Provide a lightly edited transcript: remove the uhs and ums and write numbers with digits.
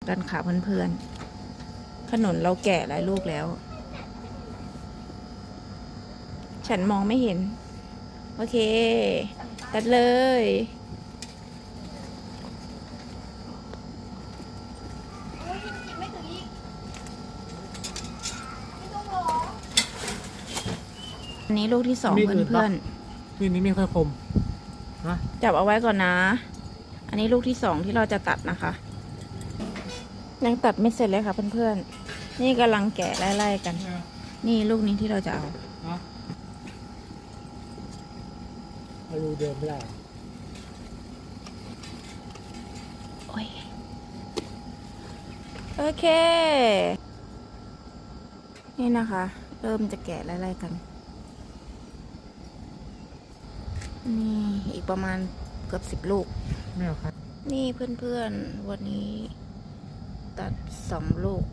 กันค่ะเพื่อนๆขนุนเราแก่หลายลูกแล้ว ฉันมองไม่เห็น โอเค ตัดเลย อันนี้ลูกที่สองเพื่อน มีดนี้ไม่ค่อยคมนะ ๆ จับเอาไว้ก่อนนะ อันนี้ลูกที่สองที่เราจะตัดนะคะ ยังตัดไม่เสร็จเลยค่ะเพื่อนๆ นี่กำลังแกะไล่ๆกัน นี่ลูกนี้ที่เราจะเอา นะเอารูเดิมไม่ได้ โอ้ยโอเค นี่นะคะ เริ่มจะแกะไล่ๆกัน นี่อีกประมาณเกือบ10 ลูก ไม่เอาครับ นี่เพื่อนๆ วันนี้ตัด2 ลูก